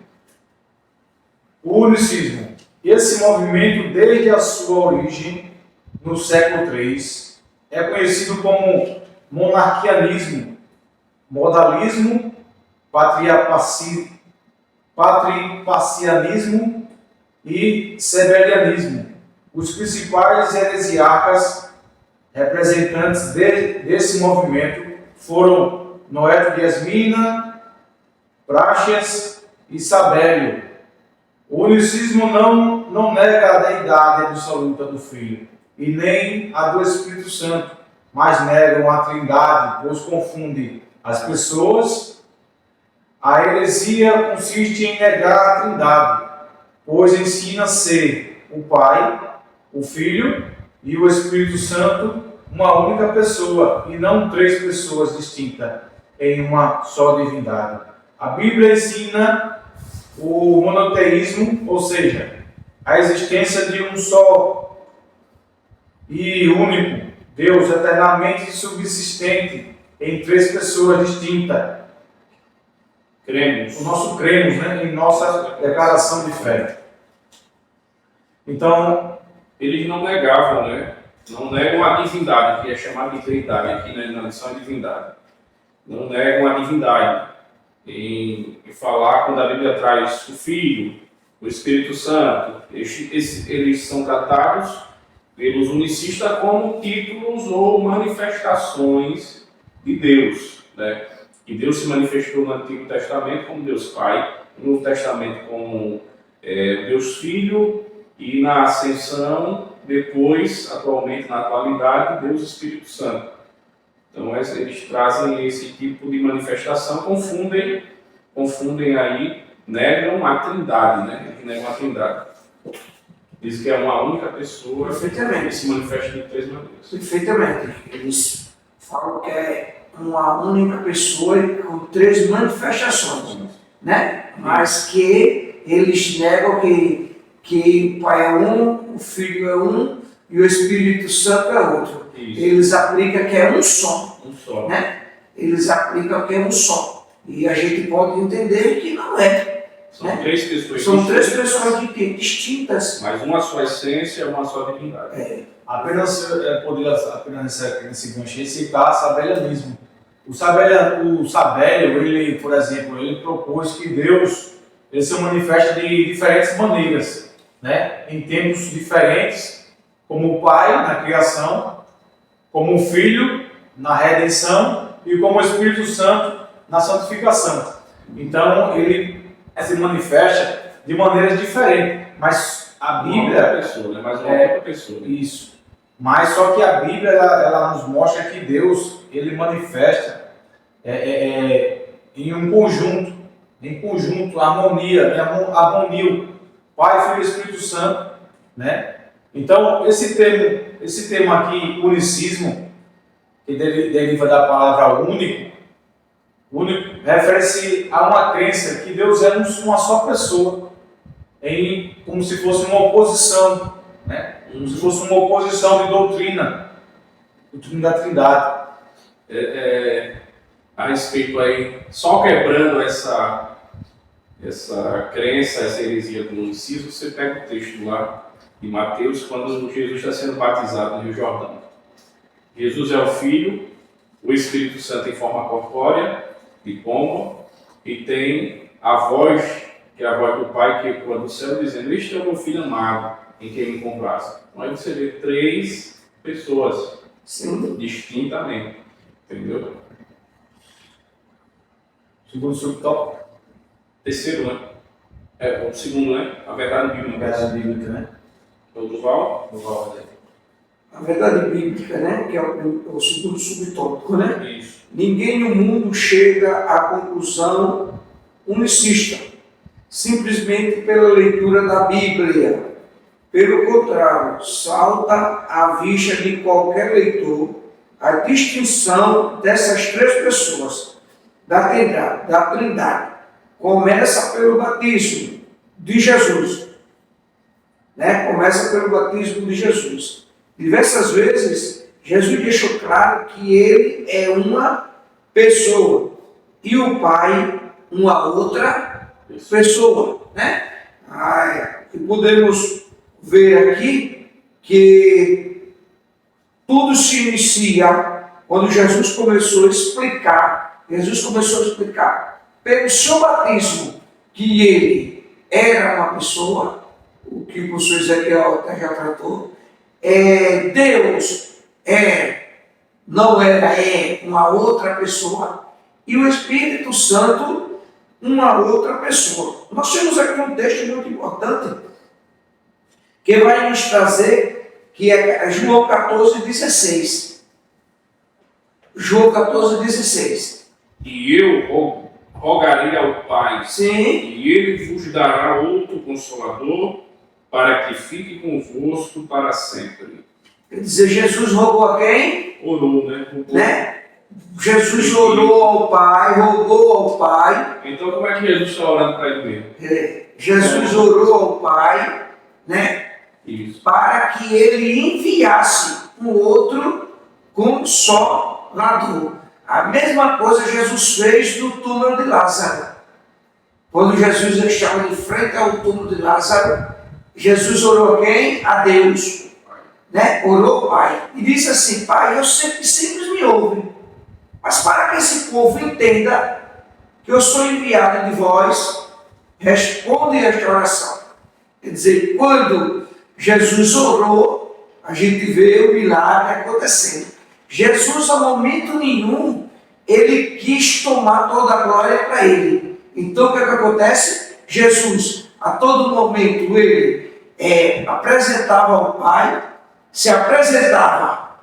A: O unicismo. Esse movimento, desde a sua origem, no século III, é conhecido como monarquianismo, modalismo, patripacianismo e sebelianismo. Os principais heresiarcas representantes desse movimento foram Noeto de Esmina, Praxeas e Sabélio. O unicismo não nega a deidade absoluta do Filho e nem a do Espírito Santo, mas negam a Trindade, pois confunde as pessoas. A heresia consiste em negar a Trindade, pois ensina ser o Pai, o Filho e o Espírito Santo uma única pessoa e não três pessoas distintas em uma só divindade. A Bíblia ensina o monoteísmo, ou seja, a existência de um só e único Deus eternamente subsistente em três pessoas distintas.
C: Cremos.
A: O nosso cremos, né, em nossa declaração de fé. Então,
C: eles não negavam, né? Não negam a divindade, que é chamada de trindade, aqui na lição é divindade. Não negam a divindade. Em falar, quando a Bíblia traz o Filho, o Espírito Santo, eles são tratados pelos unicistas como títulos ou manifestações de Deus, né? E Deus se manifestou no Antigo Testamento como Deus Pai, no Novo Testamento como Deus Filho, e na Ascensão, depois, atualmente, na atualidade, Deus Espírito Santo. Então, eles trazem esse tipo de manifestação, confundem aí, negam a Trindade, né? Eles negam a Trindade. Diz que é uma única pessoa que se manifesta de três maneiras.
B: Perfeitamente. Eles falam que é uma única pessoa com três manifestações, né? Mas que eles negam que o Pai é um, o Filho é um e o Espírito Santo é outro.
C: Isso.
B: Eles aplicam que é um só.
C: Um só.
B: Né? Eles aplicam que é um só. E a gente pode entender que não é.
C: São
B: né?
C: três pessoas
B: São três
C: distintas,
B: pessoas distintas.
C: mas uma só essência, uma só divindade.
A: apenas poderia apenas nesse gancho citar sabelianismo. O Sabélio, ele, por exemplo, ele propôs que Deus ele se manifesta de diferentes maneiras, né? Em tempos diferentes, como o Pai na criação, como o Filho na redenção e como o Espírito Santo na santificação. Então, ele se manifesta de maneiras diferentes, mas a Bíblia...
C: Uma pessoa, né? Mas uma outra pessoa.
A: Isso. Mas só que a Bíblia, ela nos mostra que Deus, ele manifesta em um conjunto, harmonia, harmonia, Pai, Filho e Espírito Santo, né? Então, esse termo aqui, unicismo, que deriva da palavra único, refere-se a uma crença que Deus é uma só pessoa, como se fosse uma oposição, né? Como se fosse uma oposição de doutrina da Trindade.
C: A respeito aí, só quebrando essa crença, essa heresia do unicismo, você pega o texto lá de Mateus, quando Jesus está sendo batizado no Rio Jordão. Jesus é o Filho, o Espírito Santo em forma corpórea, de pomba, e tem a voz, que é a voz do Pai, que ecoa do céu, dizendo: "Este é o meu Filho amado, em quem me comprazo." Então aí você vê 3 pessoas,
B: Sim.
C: distintamente, entendeu?
A: Segundo subtópico,
C: Terceiro, né? O segundo, né? A verdade bíblica.
A: a verdade bíblica, né?
C: O Duval?
A: Do Valdir.
B: A verdade bíblica, né? Que é o segundo subtópico, né?
C: Isso.
B: Ninguém no mundo chega à conclusão unicista, simplesmente pela leitura da Bíblia. Pelo contrário, salta à vista de qualquer leitor a distinção dessas 3 pessoas da Trindade. Começa pelo batismo de Jesus. Né? Começa pelo batismo de Jesus. Diversas vezes, Jesus deixou claro que ele é uma pessoa e o Pai uma outra pessoa. Né? E podemos ver aqui que tudo se inicia quando Jesus começou a explicar pelo seu batismo que ele era uma pessoa, o que o professor Ezequiel já tratou. Deus não era, uma outra pessoa, e o Espírito Santo uma outra pessoa. Nós temos aqui um texto muito importante que vai nos trazer, que é João 14,16. João 14,16.
C: E eu rogarei ao Pai,
B: Sim.
C: e ele vos dará outro Consolador, para que fique convosco para sempre.
B: Quer dizer, Jesus rogou a quem?
C: Orou, né?
B: Né? Jesus orou ao Pai, rogou ao Pai.
C: Então como é que Jesus está orando para ele mesmo?
B: Jesus orou ao Pai, né?
C: Isso.
B: Para que ele enviasse um outro Consolador. A mesma coisa Jesus fez no túmulo de Lázaro. Quando Jesus estava em frente ao túmulo de Lázaro, Jesus orou a quem? A Deus. Né? Orou ao Pai. E disse assim: Pai, eu sei que simples me ouve, mas para que esse povo entenda que eu sou enviado de vós, responde esta oração. Quer dizer, quando Jesus orou, a gente vê o milagre acontecendo. Jesus, a momento nenhum, ele quis tomar toda a glória para ele. Então, o que acontece? Jesus, a todo momento, ele apresentava ao Pai, se apresentava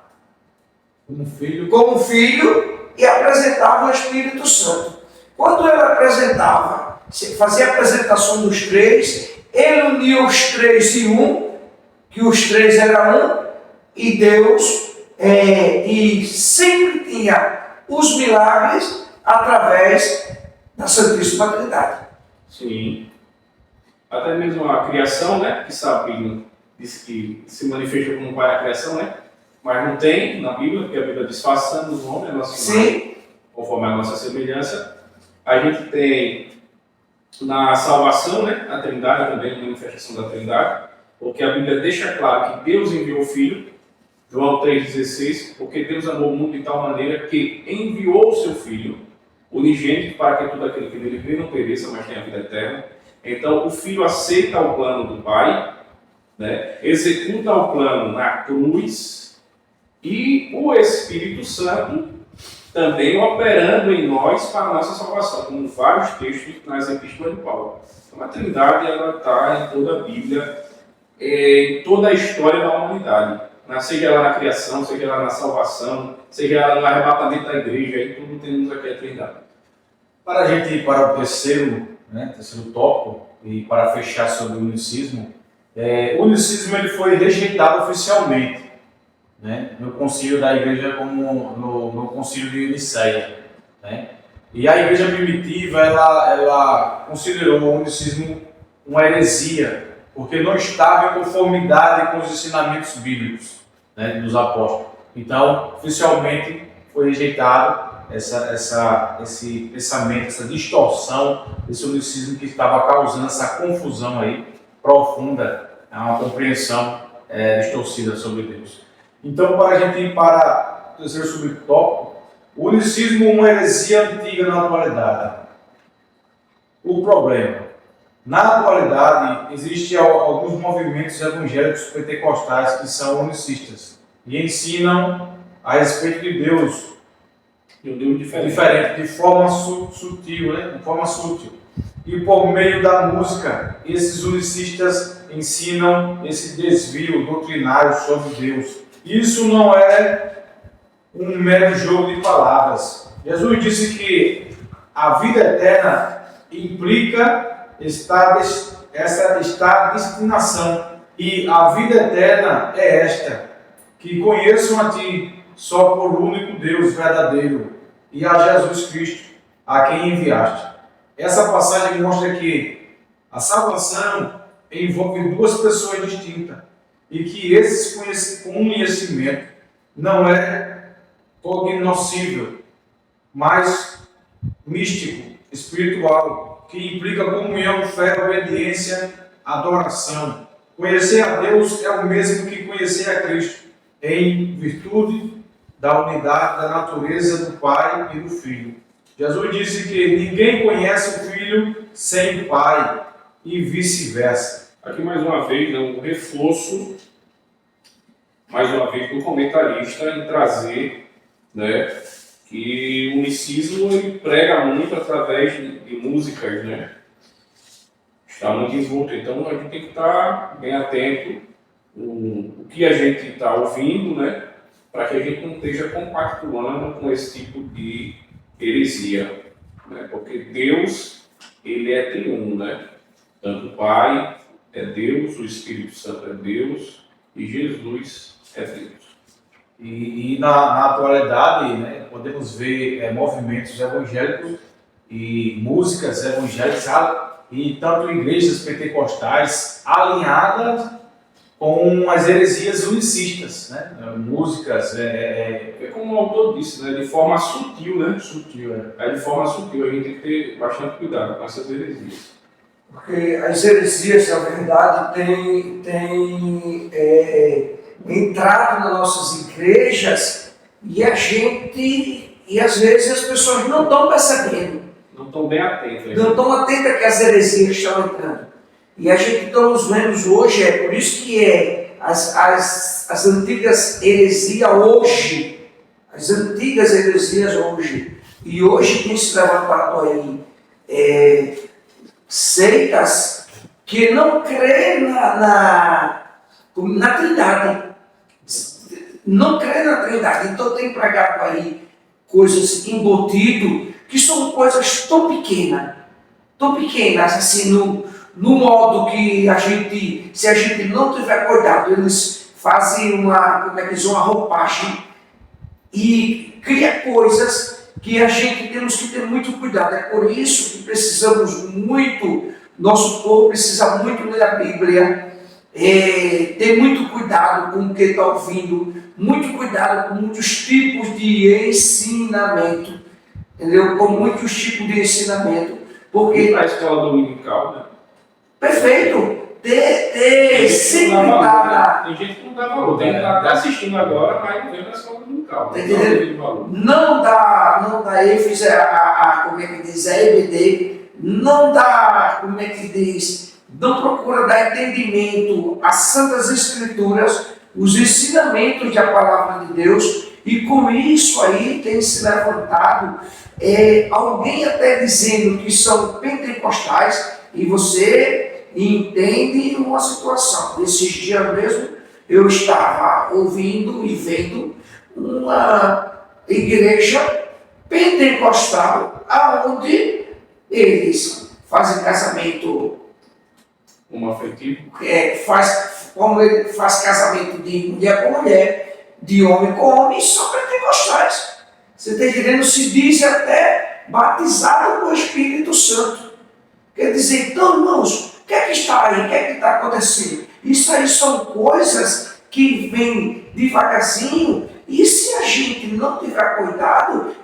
B: como filho e apresentava o Espírito Santo. Quando ele apresentava, fazia a apresentação dos 3, ele unia os 3 em um, que os 3 eram um, e Deus, e sempre tinha os milagres através da Santíssima Trindade.
C: Sim. Até mesmo a criação, né? Que Sabino disse que se manifesta como Pai na criação, né? Mas não tem na Bíblia, porque a Bíblia diz: façamos o homem a nossa imagem, conforme a nossa semelhança. A gente tem na salvação, né? A Trindade também, a manifestação da Trindade, porque a Bíblia deixa claro que Deus enviou o Filho, João 3,16, porque Deus amou o mundo de tal maneira que enviou o seu Filho unigênito para que tudo aquilo que nele crê não pereça, mas tenha vida eterna. Então o Filho aceita o plano do Pai, né? Executa o plano na cruz, e o Espírito Santo também operando em nós para a nossa salvação, como vários textos nas epístolas de Paulo. Então a Trindade está em toda a Bíblia, em toda a história da humanidade, seja ela na criação, seja ela na salvação, seja ela no arrebatamento da igreja, aí tudo temos aqui a Trindade.
A: Para a gente ir para o terceiro tópico, e para fechar sobre o unicismo, o unicismo ele foi rejeitado oficialmente, né, no concílio da igreja, como no concílio de Nicéia, né? E a igreja primitiva, ela considerou o unicismo uma heresia, porque não estava em conformidade com os ensinamentos bíblicos, né, dos apóstolos. Então, oficialmente, foi rejeitado esse pensamento, essa distorção, esse unicismo que estava causando essa confusão aí profunda, uma compreensão distorcida sobre Deus. Então, para a gente ir para o terceiro subtópico, o unicismo é uma heresia antiga na atualidade. O problema: na atualidade, existem alguns movimentos evangélicos pentecostais que são unicistas e ensinam a respeito de Deus
C: E um Deus
A: diferente, de forma sutil, né? De forma sutil. E por meio da música, esses unicistas ensinam esse desvio doutrinário sobre Deus. Isso não é um mero jogo de palavras. Jesus disse que a vida eterna implica esta destinação. E a vida eterna é esta: que conheçam a Ti, só por o único Deus verdadeiro, e a Jesus Cristo, a quem enviaste. Essa passagem mostra que a salvação envolve duas pessoas distintas e que esse conhecimento não é cognoscível, mas místico, espiritual, que implica comunhão, fé, obediência, adoração. Conhecer a Deus é o mesmo que conhecer a Cristo, em virtude da unidade da natureza do Pai e do Filho. Jesus disse que ninguém conhece o Filho sem o Pai e vice-versa.
C: Aqui mais uma vez, um reforço, mais uma vez, do comentarista em trazer, né, que o unicismo ele prega muito através de músicas, né? Está muito envolto, então a gente tem que estar bem atento o que a gente está ouvindo, né, para que a gente não esteja compactuando com esse tipo de heresia, né? Porque Deus, ele é triuno, né? Tanto o Pai é Deus, o Espírito Santo é Deus e Jesus é Deus.
A: E na atualidade, né, podemos ver movimentos evangélicos e músicas evangélicas e tanto igrejas pentecostais alinhadas com as heresias unicistas, né? Músicas
C: É como o autor disse, né? De forma sutil, né?
A: sutil,
C: De forma sutil, a gente tem que ter bastante cuidado com essas heresias.
B: Porque as heresias, na verdade, têm entrado nas nossas igrejas e às vezes as pessoas não estão percebendo.
C: Não estão bem atentos.
B: Não estão atentas que as heresias estão entrando. E a gente estamos vendo hoje, é por isso que as antigas heresias hoje, e hoje tem se levantado aí seitas que não crê na Trindade. Não crê na Trindade. Então tem pregado aí coisas embutidas que são coisas tão pequenas, assim, no modo que se a gente não tiver cuidado, eles fazem uma roupagem e cria coisas que a gente temos que ter muito cuidado. É por isso que precisamos muito, nosso povo precisa muito ler a Bíblia, ter muito cuidado com o que está ouvindo, muito cuidado com muitos tipos de ensinamento, entendeu? Com muitos tipos de ensinamento, porque
C: na escola dominical, né?
B: Perfeito, sempre
C: tá. Tem gente que não dá valor, tem gente que está até assistindo agora, mas não vem na escola dominical.
B: Tá entendendo? Não dá ênfase como é que diz, a EBD, não dá, como é que diz, não procura dar entendimento às Santas Escrituras, os ensinamentos da Palavra de Deus, e com isso aí tem se levantado alguém até dizendo que são pentecostais, e você entende uma situação. Esses dias mesmo eu estava ouvindo e vendo uma igreja pentecostal aonde eles fazem casamento
C: homoafetivo,
B: faz casamento de mulher com mulher, de homem com homem, só pentecostais. Você está entendendo? Se diz até batizado com o Espírito Santo. Quer dizer, então, irmãos, o que é que está aí? O que é que está acontecendo? Isso aí são coisas que vêm devagarzinho, e se a gente não tiver cuidado,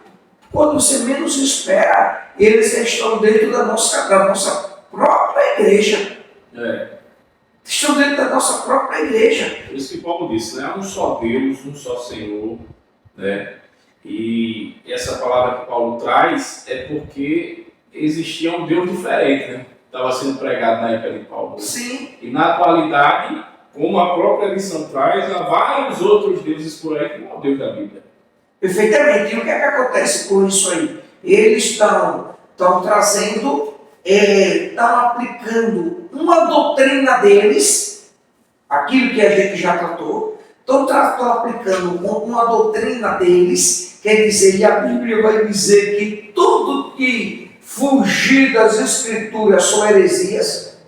B: quando você menos espera, eles estão dentro da nossa própria igreja. Estão dentro da nossa própria igreja.
C: Por isso que Paulo disse, né? Há um só Deus, um só Senhor, né? E essa palavra que Paulo traz é porque existia um Deus diferente, né? Estava sendo pregado na época de Paulo.
B: Sim.
C: E na atualidade, como a própria lição traz, há vários outros deuses por aí que não é o Deus da Bíblia.
B: Perfeitamente. E o que é que acontece com isso aí? Eles estão trazendo, estão aplicando uma doutrina deles, aquilo que a gente já tratou, estão aplicando uma doutrina deles, quer dizer, e a Bíblia vai dizer que tudo que fugir das Escrituras são heresias.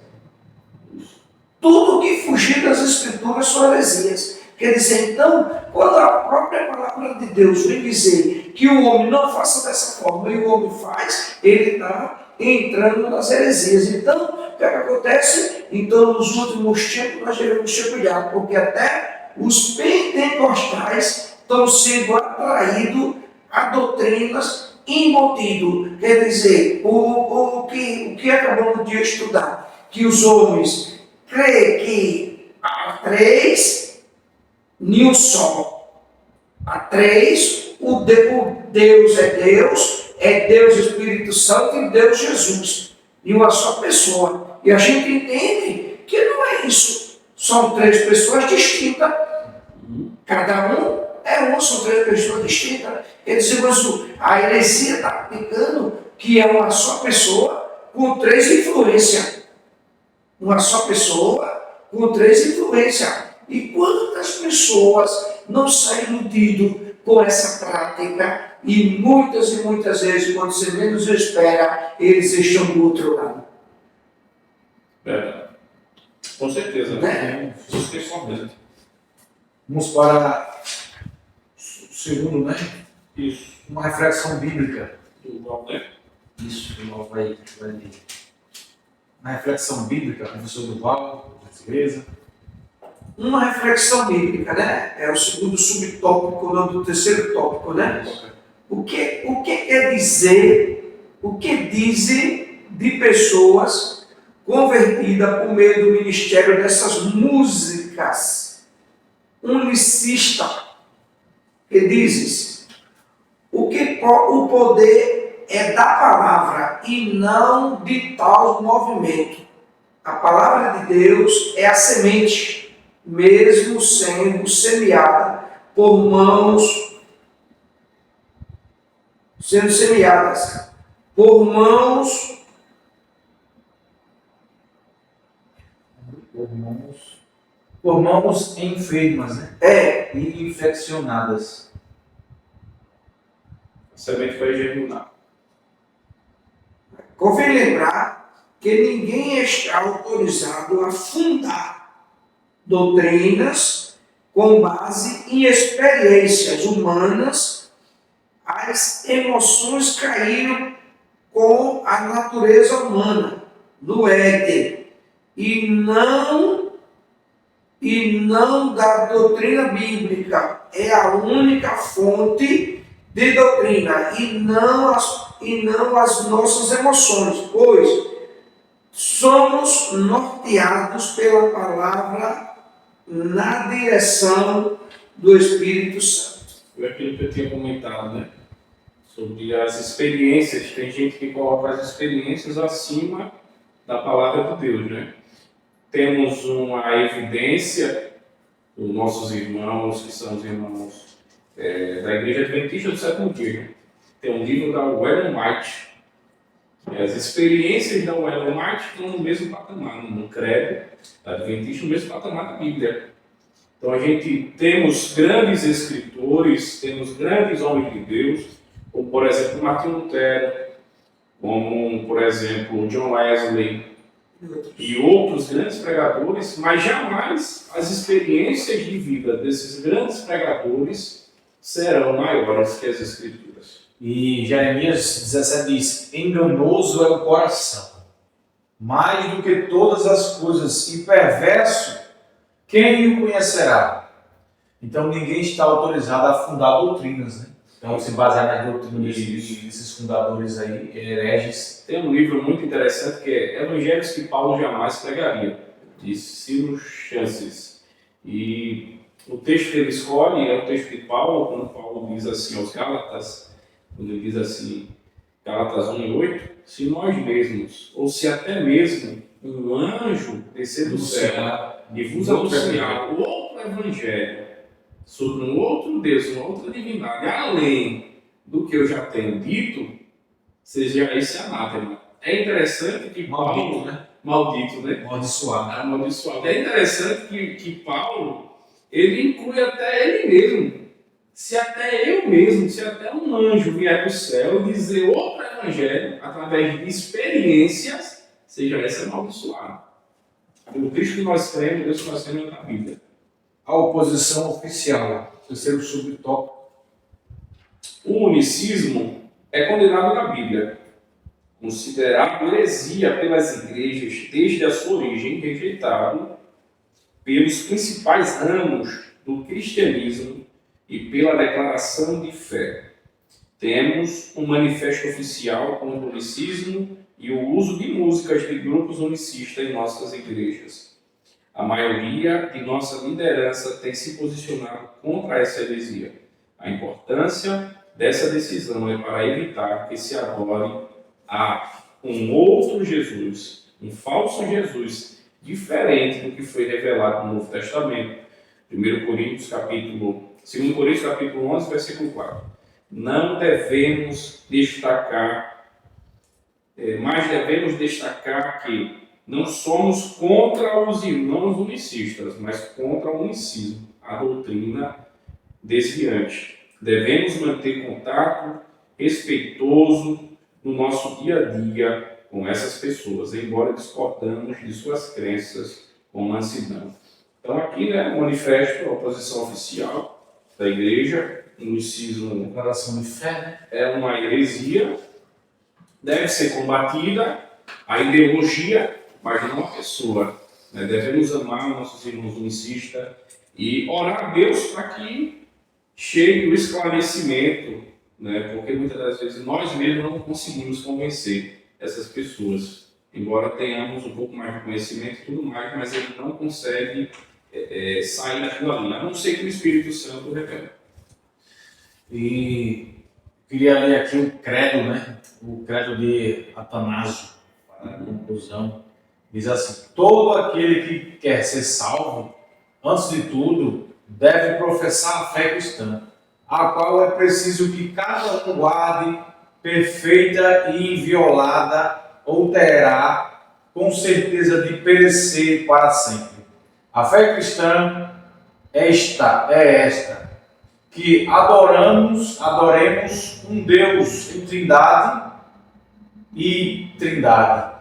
B: Tudo que fugir das Escrituras são heresias. Quer dizer, então, quando a própria palavra de Deus vem dizer que o homem não faça dessa forma e o homem faz, ele está entrando nas heresias. Então, o que é que acontece? Então, nos últimos tempos, nós devemos ter cuidado, porque até os pentecostais estão sendo atraídos a doutrinas embutidas. Quer dizer, o que acabamos de estudar, que os homens creem que há três, nem um só. Há três, o Deus é Deus Espírito Santo e Deus Jesus. E uma só pessoa. E a gente entende que não é isso. São três pessoas distintas. Cada um é uma, são três pessoas distintas. Quer dizer, mas a heresia está aplicando que é uma só pessoa com três influências. Uma só pessoa com três influências. E quantas pessoas não saem iludidas com essa prática e muitas vezes, quando você menos espera, eles estão do outro lado.
C: Verdade. Com certeza, né? Isso que é importante.
A: Vamos para o segundo, né?
C: Isso.
A: Uma reflexão bíblica.
C: Igual, né?
A: Isso, Duval vai ler. Uma reflexão bíblica, professor Duval, por gentileza.
B: Uma reflexão bíblica, né? É o segundo subtópico, não do terceiro tópico, né? O que quer dizer, o que dizem de pessoas convertidas por meio do ministério dessas músicas unicistas, que dizes, o poder é da palavra e não de tal movimento. A palavra de Deus é a semente, mesmo sendo semeada por mãos, sendo semeadas por mãos
A: enfermas, né? E infeccionadas.
C: A semente vai germinar.
B: Convém lembrar que ninguém está autorizado a fundar doutrinas com base em experiências humanas. As emoções caíram com a natureza humana, no éter, e não da doutrina bíblica. É a única fonte de doutrina, e não as nossas emoções, pois somos norteados pela palavra na direção do Espírito Santo.
C: Foi aquilo que eu tinha comentado, né? Sobre as experiências. Tem gente que coloca as experiências acima da palavra de Deus, né? Temos uma evidência dos nossos irmãos, que são os irmãos da Igreja Adventista do Sétimo Dia. Né? Tem um livro da Ellen White. As experiências da Ellen White estão no mesmo patamar, no credo adventista, no mesmo patamar da Bíblia. Então a gente temos grandes escritores, temos grandes homens de Deus, como por exemplo Martinho Lutero, como por exemplo John Wesley e outros grandes pregadores, mas jamais as experiências de vida desses grandes pregadores serão maiores que as Escrituras.
A: E Jeremias 17 diz: enganoso é o coração, mais do que todas as coisas, e perverso, quem o conhecerá? Então ninguém está autorizado a fundar doutrinas, né? Então se basear nas doutrinas desses fundadores aí, hereges.
C: Tem um livro muito interessante que é Evangelhos que Paulo jamais pregaria, de Ciro Chances. E o texto que ele escolhe é o texto de Paulo, quando Paulo diz assim aos Gálatas, quando ele diz assim, Gálatas 1:8, se nós mesmos, ou se até mesmo um anjo descer do céu e vos anunciar outro evangelho sobre um outro Deus, uma outra divindade, além do que eu já tenho dito, seja esse anátema. É interessante que Paulo... Maldito, né? Amaldiçoado. É interessante que Paulo, ele inclui até ele mesmo. Se até um anjo vier do céu dizer outro evangelho, através de experiências, seja essa amaldiçoado. Pelo Cristo que nós cremos, Deus que nós cremos na Bíblia.
A: A oposição oficial, terceiro subtópico.
C: O unicismo é condenado na Bíblia, considerado heresia pelas igrejas desde a sua origem, rejeitado pelos principais ramos do cristianismo e pela declaração de fé. Temos um manifesto oficial contra o unicismo e o uso de músicas de grupos unicistas em nossas igrejas. A maioria de nossa liderança tem se posicionado contra essa heresia. A importância dessa decisão é para evitar que se adore a um outro Jesus, um falso Jesus, diferente do que foi revelado no Novo Testamento. 2 Coríntios capítulo 11, versículo 4. Não devemos destacar, mas devemos destacar que não somos contra os irmãos unicistas, mas contra o unicismo, a doutrina desviante. Devemos manter contato respeitoso no nosso dia a dia com essas pessoas, embora discordamos de suas crenças com mansidão. Então aqui, o manifesto, a oposição oficial da igreja, o unicismo,
A: Declaração de fé, né?
C: é uma heresia, deve ser combatida, a ideologia, mas não a pessoa. Devemos amar nossos irmãos unicistas e orar a Deus para que chegue o esclarecimento, porque muitas das vezes nós mesmos não conseguimos convencer essas pessoas, embora tenhamos um pouco mais de conhecimento e tudo mais, mas ele não consegue sair daquilo ali, a não ser que o Espírito Santo revele.
A: E queria ler aqui o credo, o credo de Atanásio, para a conclusão. Diz assim: todo aquele que quer ser salvo, antes de tudo, deve professar a fé cristã, a qual é preciso que cada um guarde perfeita e inviolada, ou terá com certeza de perecer para sempre. A fé cristã é esta, que adoremos um Deus em trindade e trindade,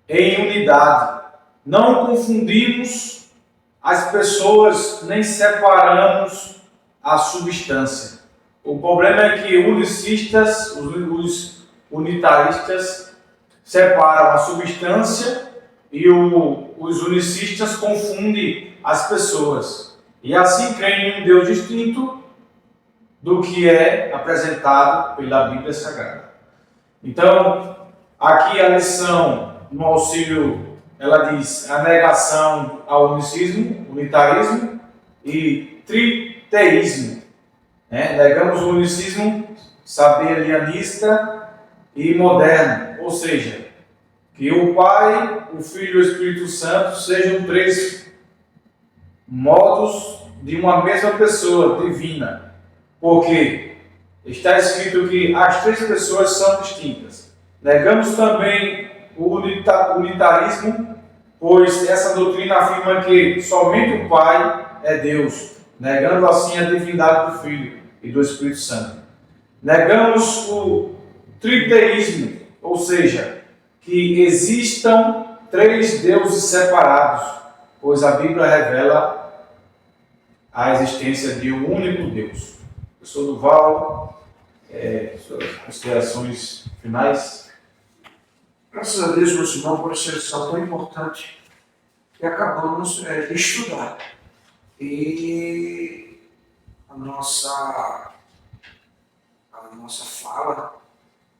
A: em unidade. Não confundimos as pessoas, nem separamos a substância. O problema é que os unitaristas separam a substância e os unicistas confundem as pessoas. E assim creem em um Deus distinto do que é apresentado pela Bíblia Sagrada. Então, aqui a lição no auxílio, ela diz a negação ao unicismo, unitarismo e triteísmo. Negamos o unicismo sabelianista e moderno, ou seja, que o Pai, o Filho e o Espírito Santo sejam três modos de uma mesma pessoa divina, porque está escrito que as três pessoas são distintas. Negamos também o unitarismo, pois essa doutrina afirma que somente o Pai é Deus, negando assim a divindade do Filho e do Espírito Santo. Negamos o triteísmo, ou seja, que existam três deuses separados, pois a Bíblia revela a existência de um único Deus. Professor Duval, suas considerações finais.
B: Graças a Deus, meus irmãos, por essa lição tão importante que acabamos de estudar. E a nossa fala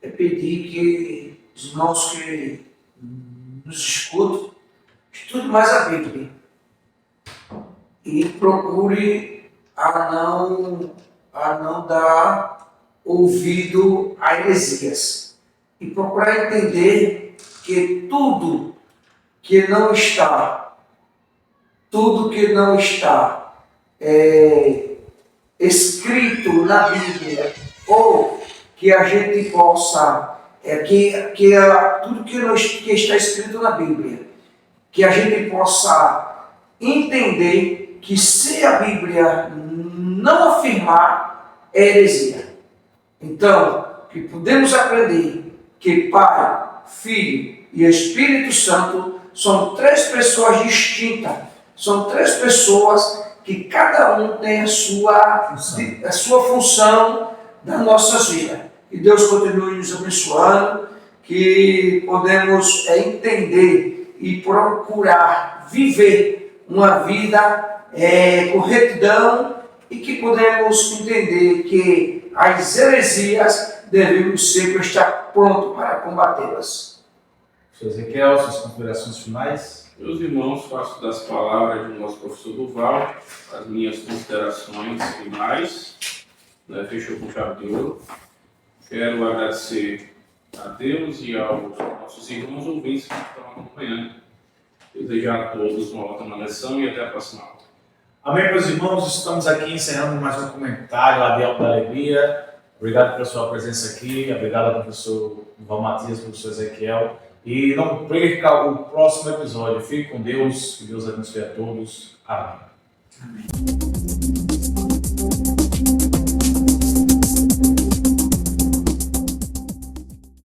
B: é pedir que os irmãos que nos escutam estude mais a Bíblia e procure a não dar ouvido a heresias e procurar entender que tudo que não está escrito na Bíblia, ou que a gente possa, tudo que está escrito na Bíblia, que a gente possa entender que se a Bíblia não afirmar, é heresia. Então, que podemos aprender que Pai, Filho e Espírito Santo são três pessoas distintas, são três pessoas que cada um tem a sua função nas nossas vidas. Que Deus continue nos abençoando, que podemos entender e procurar viver uma vida com retidão e que podemos entender que as heresias devemos sempre estar prontos para combatê-las.
A: Sr. Ezequiel, suas considerações finais.
C: Meus irmãos, faço das palavras do nosso professor Duval as minhas considerações finais, né, fechou com chave de ouro. Quero agradecer a Deus e aos nossos irmãos ouvintes que estão acompanhando. Desejar a todos uma ótima lição e até a próxima aula.
A: Amém, meus irmãos. Estamos aqui encerrando mais um comentário lá de Alta Alegria. Obrigado pela sua presença aqui. Obrigado ao professor Val Matias, professor Ezequiel. E não perca o próximo episódio. Fique com Deus. Que Deus abençoe a todos. Amém.
B: Amém.